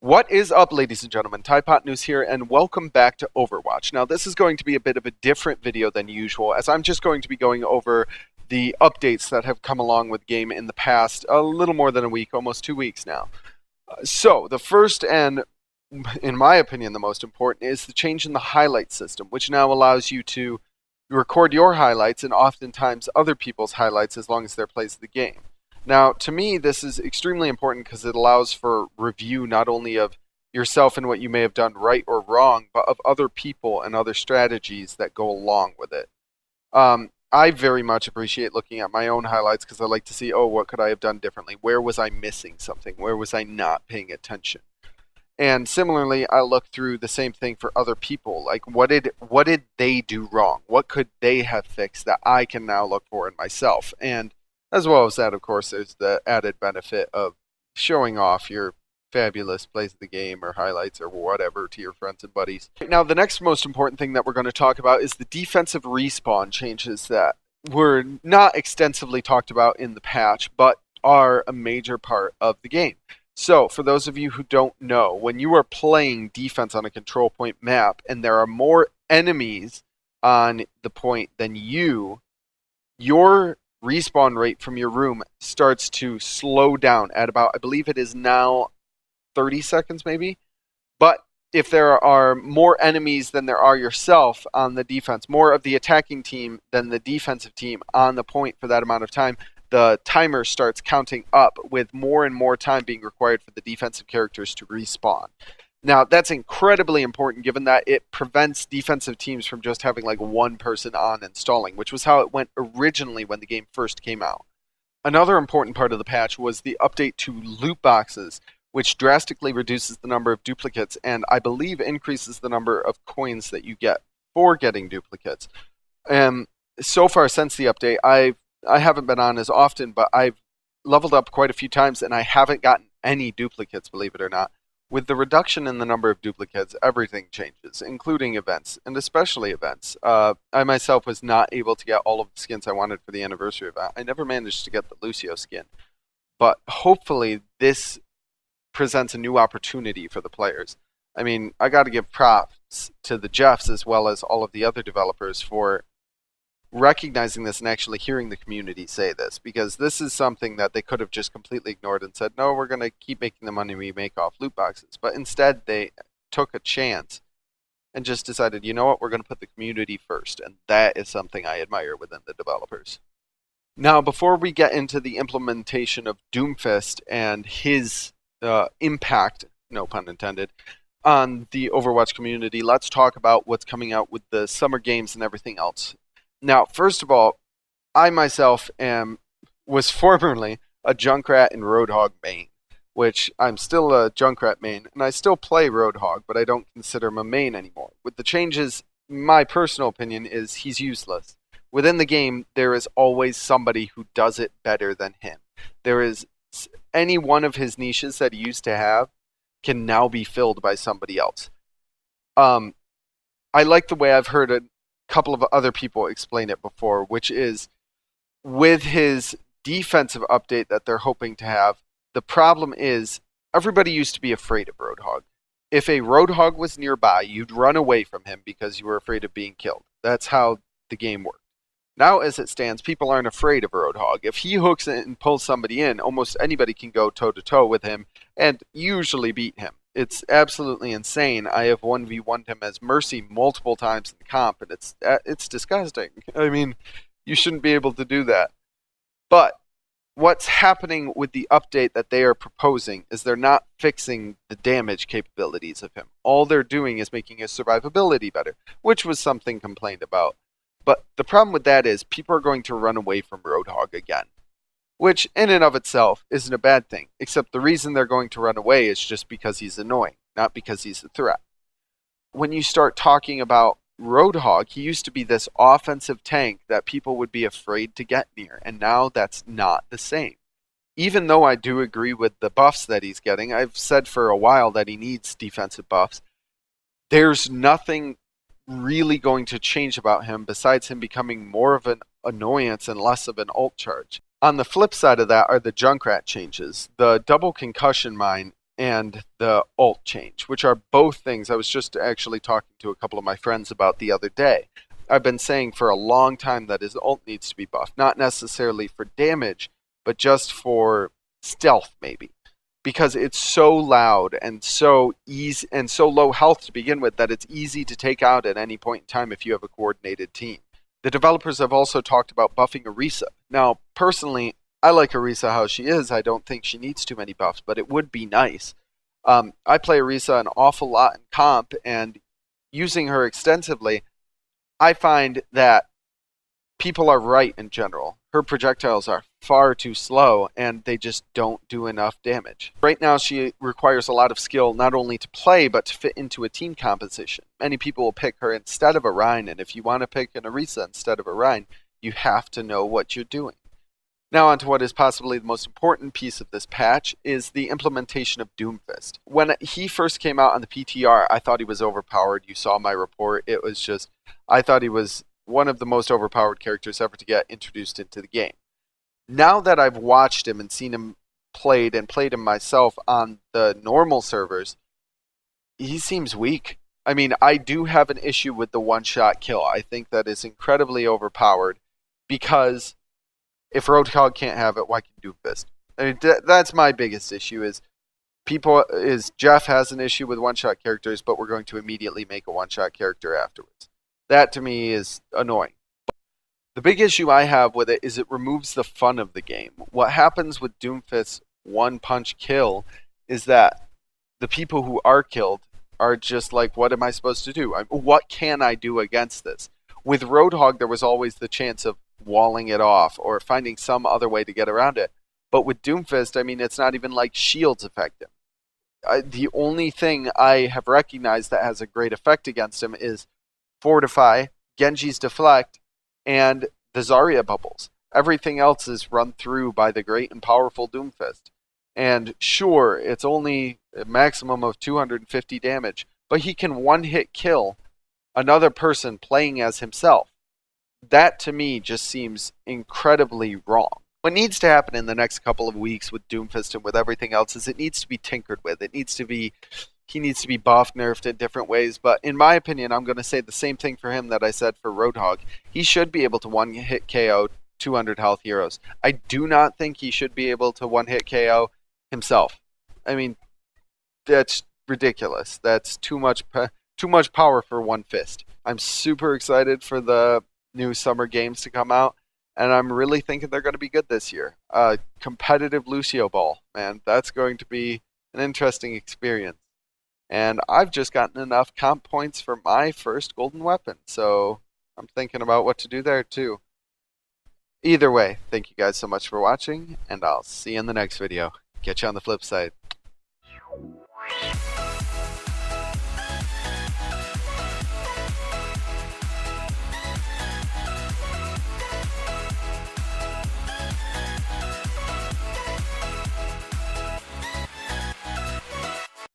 What is up, ladies and gentlemen? Typot News here, and welcome back to Overwatch. Now, this is going to be a bit of a different video than usual, as I'm just going to be going over the updates that have come along with the game in the past a little more than a week, almost 2 weeks now. So, the first and, in my opinion, the most important is the change in the highlight system, which now allows you to record your highlights and oftentimes other people's highlights as long as they're plays of the game. Now, to me, this is extremely important because it allows for review not only of yourself and what you may have done right or wrong, but of other people and other strategies that go along with it. I very much appreciate looking at my own highlights because I like to see, oh, what could I have done differently? Where was I missing something? Where was I not paying attention? And similarly, I look through the same thing for other people. Like, what did they do wrong? What could they have fixed that I can now look for in myself? And as well as that, of course, there's the added benefit of showing off your fabulous plays of the game or highlights or whatever to your friends and buddies. Now, the next most important thing that we're going to talk about is the defensive respawn changes that were not extensively talked about in the patch, but are a major part of the game. So, for those of you who don't know, when you are playing defense on a control point map and there are more enemies on the point than your respawn rate from your room starts to slow down at about, I believe it is now 30 seconds maybe. But if there are more enemies than there are yourself on the defense, more of the attacking team than the defensive team on the point for that amount of time, the timer starts counting up with more and more time being required for the defensive characters to respawn. Now, that's incredibly important given that it prevents defensive teams from just having like one person on and stalling, which was how it went originally when the game first came out. Another important part of the patch was the update to loot boxes, which drastically reduces the number of duplicates and I believe increases the number of coins that you get for getting duplicates. So far since the update, I haven't been on as often, but I've leveled up quite a few times and I haven't gotten any duplicates, believe it or not. With the reduction in the number of duplicates, everything changes, including events, and especially events. I myself was not able to get all of the skins I wanted for the anniversary event. I never managed to get the Lucio skin. But hopefully this presents a new opportunity for the players. I mean, I got to give props to the Jeffs as well as all of the other developers for recognizing this and actually hearing the community say this, because this is something that they could have just completely ignored and said, no, we're going to keep making the money we make off loot boxes. But instead, they took a chance and just decided, you know what, we're going to put the community first. And that is something I admire within the developers. Now, before we get into the implementation of Doomfist and his impact, no pun intended, on the Overwatch community, let's talk about what's coming out with the summer games and everything else. Now, first of all, I myself was formerly a Junkrat and Roadhog main, which I'm still a Junkrat main, and I still play Roadhog, but I don't consider him a main anymore. With the changes, my personal opinion is he's useless. Within the game, there is always somebody who does it better than him. There is any one of his niches that he used to have can now be filled by somebody else. I like the way I've heard it. Couple of other people explained it before, which is with his defensive update that they're hoping to have, the problem is everybody used to be afraid of Roadhog. If a Roadhog was nearby, you'd run away from him because you were afraid of being killed. That's how the game worked. Now, as it stands, people aren't afraid of Roadhog. If he hooks it and pulls somebody in, almost anybody can go toe-to-toe with him and usually beat him. It's absolutely insane. I have 1v1'd him as Mercy multiple times in the comp, and it's disgusting. I mean, you shouldn't be able to do that. But what's happening with the update that they are proposing is they're not fixing the damage capabilities of him. All they're doing is making his survivability better, which was something complained about. But the problem with that is people are going to run away from Roadhog again, which in and of itself isn't a bad thing, except the reason they're going to run away is just because he's annoying, not because he's a threat. When you start talking about Roadhog, he used to be this offensive tank that people would be afraid to get near, and now that's not the same. Even though I do agree with the buffs that he's getting, I've said for a while that he needs defensive buffs, there's nothing really going to change about him besides him becoming more of an annoyance and less of an ult charge. On the flip side of that are the Junkrat changes. The double concussion mine and the ult change, which are both things I was just actually talking to a couple of my friends about the other day. I've been saying for a long time that his ult needs to be buffed, not necessarily for damage, but just for stealth maybe. Because it's so loud and so easy and so low health to begin with that it's easy to take out at any point in time if you have a coordinated team. The developers have also talked about buffing Orisa. Now, personally, I like Orisa how she is. I don't think she needs too many buffs, but it would be nice. I play Orisa an awful lot in comp, and using her extensively, I find that people are right in general. Her projectiles are far too slow, and they just don't do enough damage. Right now, she requires a lot of skill not only to play, but to fit into a team composition. Many people will pick her instead of a Rein, and if you want to pick an Orisa instead of a Rein, you have to know what you're doing. Now on to what is possibly the most important piece of this patch is the implementation of Doomfist. When he first came out on the PTR, I thought he was overpowered. You saw my report. It was just, I thought he was one of the most overpowered characters ever to get introduced into the game. Now that I've watched him and seen him played and played him myself on the normal servers, he seems weak. I mean, I do have an issue with the one-shot kill. I think that is incredibly overpowered because if Roadhog can't have it, why can Doomfist? I mean, that's my biggest issue is Jeff has an issue with one-shot characters, but we're going to immediately make a one-shot character afterwards. That to me is annoying. The big issue I have with it is it removes the fun of the game. What happens with Doomfist's one-punch kill is that the people who are killed are just like, what am I supposed to do? What can I do against this? With Roadhog, there was always the chance of walling it off or finding some other way to get around it. But with Doomfist, I mean, it's not even like shields affect him. The only thing I have recognized that has a great effect against him is Fortify, Genji's Deflect, and the Zarya bubbles. Everything else is run through by the great and powerful Doomfist. And sure, it's only a maximum of 250 damage, but he can one-hit kill another person playing as himself. That to me just seems incredibly wrong. What needs to happen in the next couple of weeks with Doomfist and with everything else is it needs to be tinkered with. He needs to be buffed, nerfed in different ways. But in my opinion, I'm going to say the same thing for him that I said for Roadhog. He should be able to one-hit KO 200 health heroes. I do not think he should be able to one-hit KO himself. I mean, that's ridiculous. That's too much power for one fist. I'm super excited for the new summer games to come out, and I'm really thinking they're going to be good this year. Competitive Lucio Ball, man, that's going to be an interesting experience. And I've just gotten enough comp points for my first golden weapon, so I'm thinking about what to do there too. Either way, thank you guys so much for watching, and I'll see you in the next video. Catch you on the flip side.